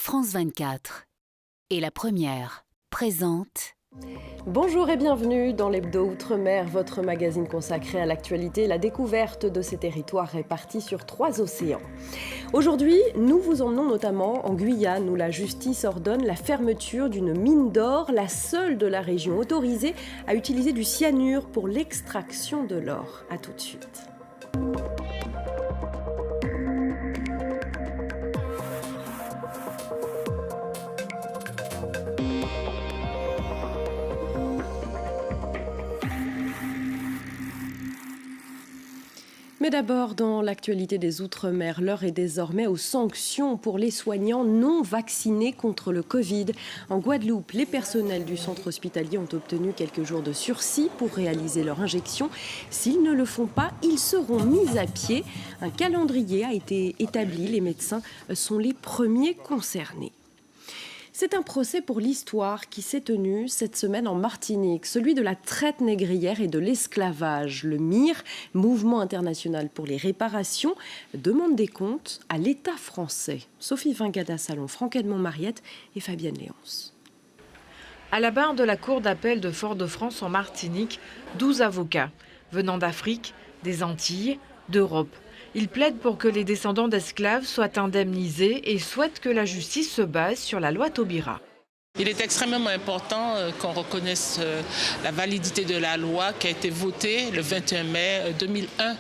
France 24 et La Première présente... Bonjour et bienvenue dans l'Hebdo Outre-mer, votre magazine consacré à l'actualité et la découverte de ces territoires répartis sur 3 océans. Aujourd'hui, nous vous emmenons notamment en Guyane où la justice ordonne la fermeture d'une mine d'or, la seule de la région autorisée à utiliser du cyanure pour l'extraction de l'or. A tout de suite. Mais d'abord, dans l'actualité des Outre-mer, l'heure est désormais aux sanctions pour les soignants non vaccinés contre le Covid. En Guadeloupe, les personnels du centre hospitalier ont obtenu quelques jours de sursis pour réaliser leur injection. S'ils ne le font pas, ils seront mis à pied. Un calendrier a été établi. Les médecins sont les premiers concernés. C'est un procès pour l'histoire qui s'est tenu cette semaine en Martinique, celui de la traite négrière et de l'esclavage. Le MIR, Mouvement international pour les réparations, demande des comptes à l'État français. Sophie Vingada-Salon, Franck Edmond-Mariette et Fabienne Léonce. À la barre de la cour d'appel de Fort-de-France en Martinique, 12 avocats venant d'Afrique, des Antilles, d'Europe. Ils plaident pour que les descendants d'esclaves soient indemnisés et souhaitent que la justice se base sur la loi Taubira. Il est extrêmement important qu'on reconnaisse la validité de la loi qui a été votée le 21 mai 2001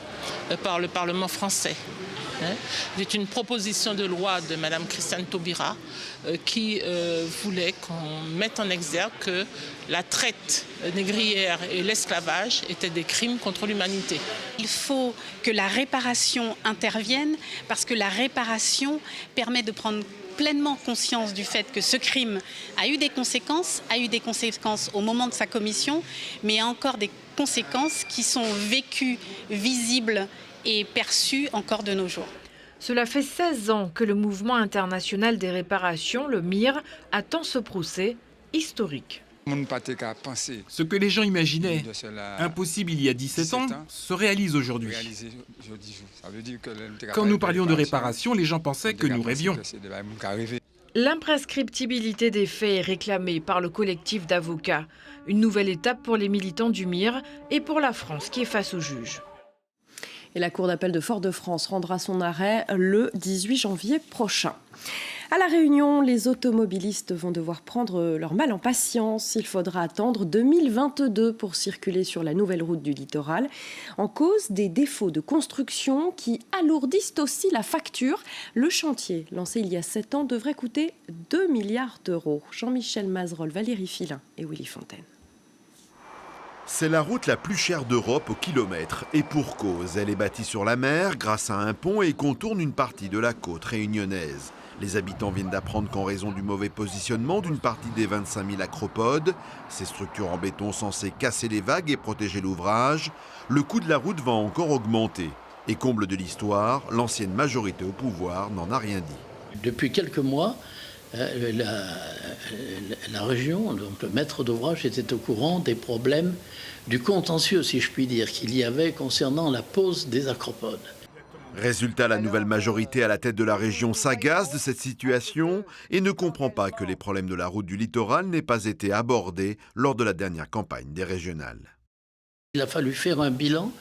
par le Parlement français. C'est une proposition de loi de Mme Christiane Taubira qui voulait qu'on mette en exergue que la traite négrière et l'esclavage étaient des crimes contre l'humanité. Il faut que la réparation intervienne parce que la réparation permet de prendre pleinement conscience du fait que ce crime a eu des conséquences au moment de sa commission, mais a encore des conséquences qui sont vécues, visibles et perçues encore de nos jours. Cela fait 16 ans que le Mouvement international des réparations, le MIR, attend ce procès historique. Ce que les gens imaginaient impossible il y a 17 ans se réalise aujourd'hui. Quand nous parlions de réparation, les gens pensaient que nous rêvions. L'imprescriptibilité des faits est réclamée par le collectif d'avocats. Une nouvelle étape pour les militants du MIR et pour la France qui est face au juge. Et la Cour d'appel de Fort-de-France rendra son arrêt le 18 janvier prochain. À La Réunion, les automobilistes vont devoir prendre leur mal en patience. Il faudra attendre 2022 pour circuler sur la nouvelle route du littoral. En cause des défauts de construction qui alourdissent aussi la facture. Le chantier, lancé il y a 7 ans, devrait coûter 2 milliards d'euros. Jean-Michel Mazerolle, Valérie Filin et Willy Fontaine. C'est la route la plus chère d'Europe au kilomètre. Et pour cause, elle est bâtie sur la mer grâce à un pont et contourne une partie de la côte réunionnaise. Les habitants viennent d'apprendre qu'en raison du mauvais positionnement d'une partie des 25 000 acropodes, ces structures en béton censées casser les vagues et protéger l'ouvrage, le coût de la route va encore augmenter. Et comble de l'histoire, l'ancienne majorité au pouvoir n'en a rien dit. Depuis quelques mois, la région, donc le maître d'ouvrage, était au courant des problèmes du contentieux, si je puis dire, qu'il y avait concernant la pose des acropodes. Résultat, la nouvelle majorité à la tête de la région s'agace de cette situation et ne comprend pas que les problèmes de la route du littoral n'aient pas été abordés lors de la dernière campagne des régionales. Il a fallu faire un bilan,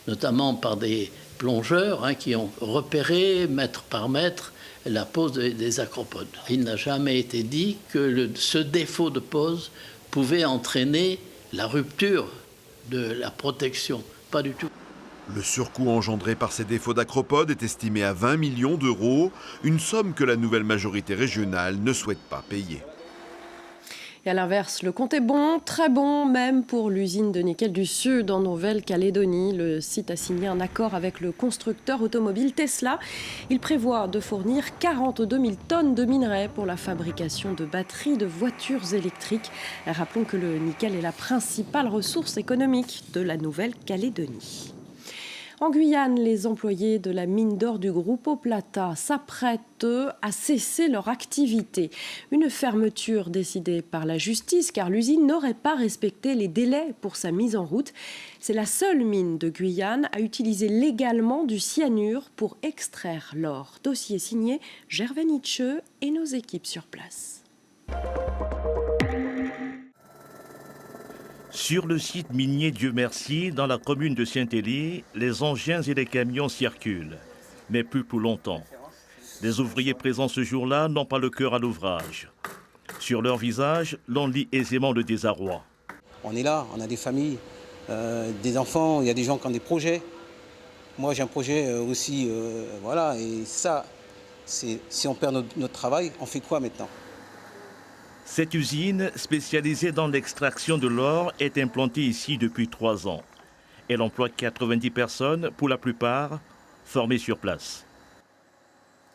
notamment par des plongeurs qui ont repéré, mètre par mètre, la pose des acropodes. Il n'a jamais été dit que ce défaut de pose pouvait entraîner la rupture de la protection. Pas du tout. Le surcoût engendré par ces défauts d'acropodes est estimé à 20 millions d'euros, une somme que la nouvelle majorité régionale ne souhaite pas payer. Et à l'inverse, le compte est bon, très bon, même pour l'usine de nickel du Sud en Nouvelle-Calédonie. Le site a signé un accord avec le constructeur automobile Tesla. Il prévoit de fournir 42 000 tonnes de minerais pour la fabrication de batteries de voitures électriques. Rappelons que le nickel est la principale ressource économique de la Nouvelle-Calédonie. En Guyane, les employés de la mine d'or du Grupo Plata s'apprêtent à cesser leur activité. Une fermeture décidée par la justice car l'usine n'aurait pas respecté les délais pour sa mise en route. C'est la seule mine de Guyane à utiliser légalement du cyanure pour extraire l'or. Dossier signé Gervais Nietzsche et nos équipes sur place. Sur le site minier Dieu merci, dans la commune de Saint-Élie, les engins et les camions circulent, mais plus pour longtemps. Les ouvriers présents ce jour-là n'ont pas le cœur à l'ouvrage. Sur leur visage, l'on lit aisément le désarroi. On est là, on a des familles, des enfants, il y a des gens qui ont des projets. Moi j'ai un projet aussi, voilà, et ça, si on perd notre travail, on fait quoi maintenant ? Cette usine, spécialisée dans l'extraction de l'or, est implantée ici depuis 3 ans. Elle emploie 90 personnes, pour la plupart formées sur place.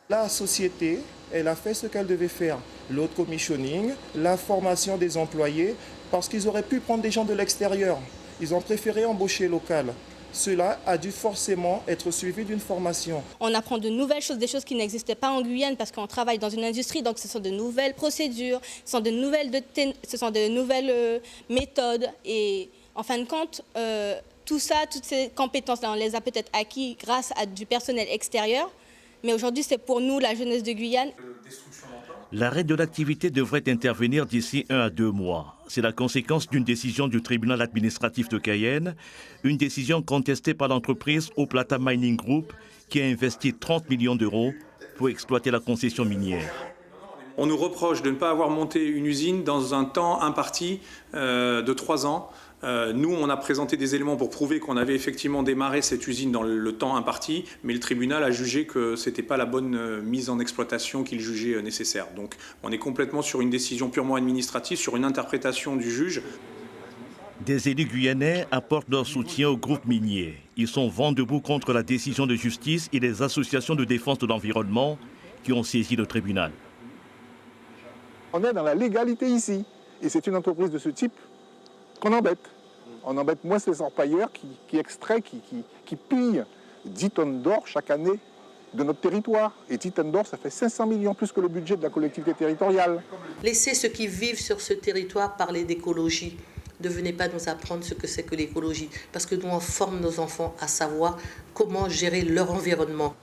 La société, elle a fait ce qu'elle devait faire. L'autre commissioning, la formation des employés, parce qu'ils auraient pu prendre des gens de l'extérieur. Ils ont préféré embaucher local. Cela a dû forcément être suivi d'une formation. On apprend de nouvelles choses, des choses qui n'existaient pas en Guyane parce qu'on travaille dans une industrie, donc ce sont de nouvelles procédures, ce sont de nouvelles méthodes. Et en fin de compte, tout ça, toutes ces compétences-là, on les a peut-être acquis grâce à du personnel extérieur. Mais aujourd'hui, c'est pour nous, la jeunesse de Guyane. L'arrêt de l'activité devrait intervenir d'ici 1 à 2 mois. C'est la conséquence d'une décision du tribunal administratif de Cayenne, une décision contestée par l'entreprise Au Plata Mining Group qui a investi 30 millions d'euros pour exploiter la concession minière. On nous reproche de ne pas avoir monté une usine dans un temps imparti de 3 ans. Nous, on a présenté des éléments pour prouver qu'on avait effectivement démarré cette usine dans le temps imparti, mais le tribunal a jugé que ce n'était pas la bonne mise en exploitation qu'il jugeait nécessaire. Donc on est complètement sur une décision purement administrative, sur une interprétation du juge. Des élus guyanais apportent leur soutien au groupe minier. Ils sont vent debout contre la décision de justice et les associations de défense de l'environnement qui ont saisi le tribunal. On est dans la légalité ici, et c'est une entreprise de ce type qu'on embête. On embête moins ces orpailleurs qui extraient, qui pillent 10 tonnes d'or chaque année de notre territoire. Et 10 tonnes d'or, ça fait 500 millions plus que le budget de la collectivité territoriale. Laissez ceux qui vivent sur ce territoire parler d'écologie. Ne venez pas nous apprendre ce que c'est que l'écologie. Parce que nous, on forme nos enfants à savoir comment gérer leur environnement.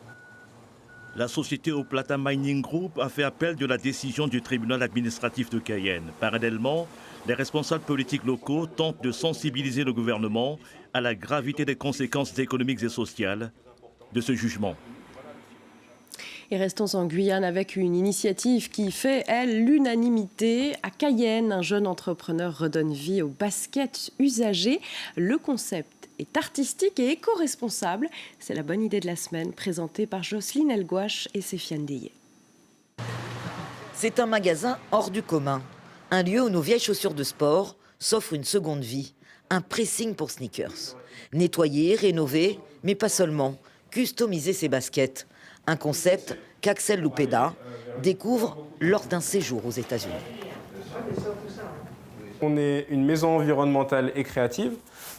La société Au Plata Mining Group a fait appel de la décision du tribunal administratif de Cayenne. Parallèlement, les responsables politiques locaux tentent de sensibiliser le gouvernement à la gravité des conséquences économiques et sociales de ce jugement. Et restons en Guyane avec une initiative qui fait, elle, l'unanimité. À Cayenne, un jeune entrepreneur redonne vie au basket usagé. Le concept est artistique et éco-responsable. C'est la bonne idée de la semaine, présentée par Jocelyne Elgouache et Séfiane Deyé. C'est un magasin hors du commun. Un lieu où nos vieilles chaussures de sport s'offrent une seconde vie. Un pressing pour sneakers. Nettoyer, rénover, mais pas seulement. Customiser ses baskets. Un concept qu'Axel Loupeda découvre lors d'un séjour aux États-Unis. On est une maison environnementale et créative.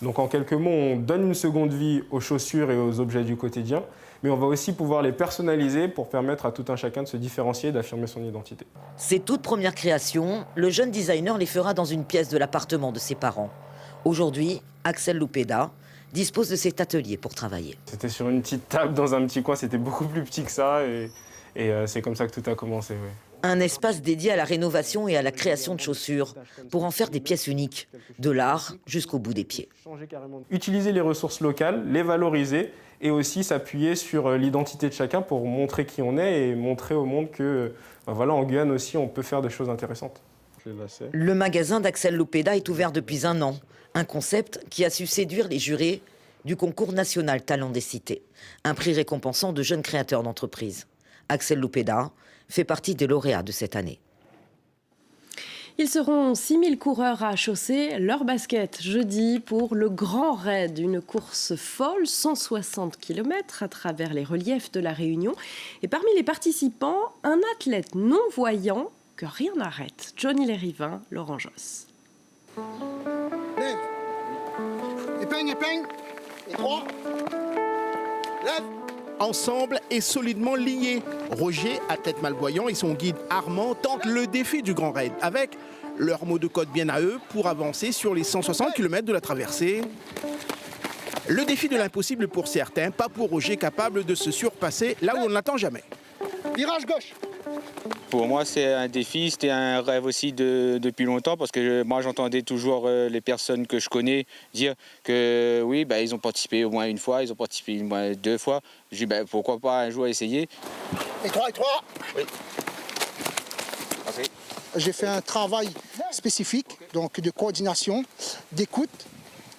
Donc en quelques mots, on donne une seconde vie aux chaussures et aux objets du quotidien. Mais on va aussi pouvoir les personnaliser pour permettre à tout un chacun de se différencier et d'affirmer son identité. Ses toutes premières créations, le jeune designer les fera dans une pièce de l'appartement de ses parents. Aujourd'hui, Axel Loupeda dispose de cet atelier pour travailler. C'était sur une petite table dans un petit coin, c'était beaucoup plus petit que ça et c'est comme ça que tout a commencé. Oui. Un espace dédié à la rénovation et à la création de chaussures pour en faire des pièces uniques, de l'art jusqu'au bout des pieds. Utiliser les ressources locales, les valoriser et aussi s'appuyer sur l'identité de chacun pour montrer qui on est et montrer au monde que voilà, en Guyane aussi on peut faire des choses intéressantes. Le magasin d'Axel Loupeda est ouvert depuis 1 an. Un concept qui a su séduire les jurés du concours national Talent des Cités, un prix récompensant de jeunes créateurs d'entreprises. Axel Loupeda fait partie des lauréats de cette année. Ils seront 6000 coureurs à chausser leur basket jeudi pour le Grand Raid, une course folle, 160 km à travers les reliefs de la Réunion. Et parmi les participants, un athlète non-voyant que rien n'arrête. Johnny Lérivain, Laurent Josse. Épingle, épingle. Et 3. Ensemble et solidement liés, Roger, athlète malvoyant, et son guide Armand tentent le défi du Grand Raid avec leur mot de code bien à eux pour avancer sur les 160 km de la traversée. Le défi de l'impossible pour certains, pas pour Roger, capable de se surpasser là où on ne l'attend jamais. Virage gauche. Pour moi, c'est un défi, c'était un rêve aussi depuis longtemps parce que moi, j'entendais toujours les personnes que je connais dire que oui, ils ont participé au moins une fois, ils ont participé au moins 2 fois. Je dis pourquoi pas un jour essayer. Étroit. Oui. Merci. J'ai fait un travail spécifique, donc de coordination, d'écoute.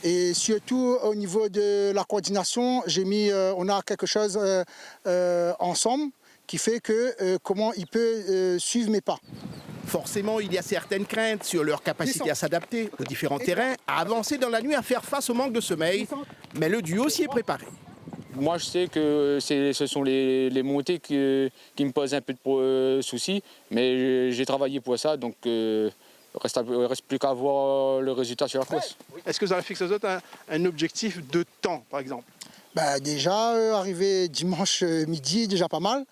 Et surtout au niveau de la coordination, on a quelque chose ensemble qui fait que comment il peut suivre mes pas. Forcément, il y a certaines craintes sur leur capacité à s'adapter aux différents terrains, à avancer dans la nuit, à faire face au manque de sommeil. Mais le duo s'y est préparé. Moi, je sais que ce sont les montées qui me posent un peu de soucis, mais j'ai travaillé pour ça, donc il ne reste plus qu'à voir le résultat sur la course. Est-ce que vous avez fixé un objectif de temps, par exemple? Déjà, arriver dimanche midi, déjà pas mal.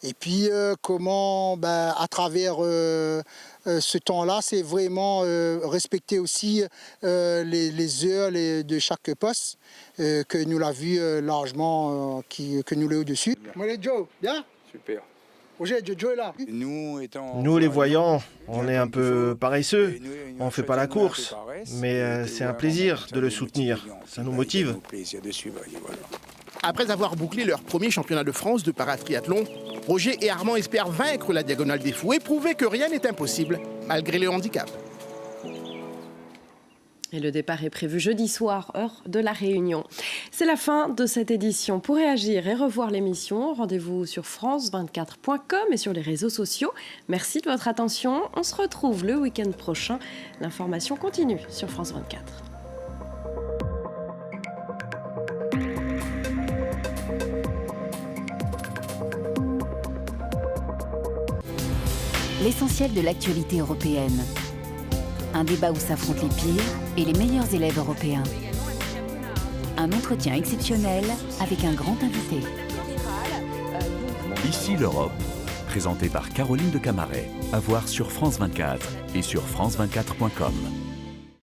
Et puis, à travers ce temps-là, c'est vraiment respecter aussi les heures de chaque poste, que nous l'avons vu largement, que nous l'avons au-dessus. Moi, Joe, bien? Super. Roger, Joe est là. Nous, les voyants, on est un peu paresseux. On ne fait pas la course. Mais c'est un plaisir de le soutenir. Ça nous motive. Après avoir bouclé leur premier championnat de France de paratriathlon, Roger et Armand espèrent vaincre la Diagonale des Fous et prouver que rien n'est impossible, malgré le handicap. Et le départ est prévu jeudi soir, heure de La Réunion. C'est la fin de cette édition. Pour réagir et revoir l'émission, rendez-vous sur france24.com et sur les réseaux sociaux. Merci de votre attention. On se retrouve le week-end prochain. L'information continue sur France 24. L'essentiel de l'actualité européenne. Un débat où s'affrontent les pires et les meilleurs élèves européens. Un entretien exceptionnel avec un grand invité. Ici l'Europe, présenté par Caroline de Camaret. À voir sur France 24 et sur france24.com.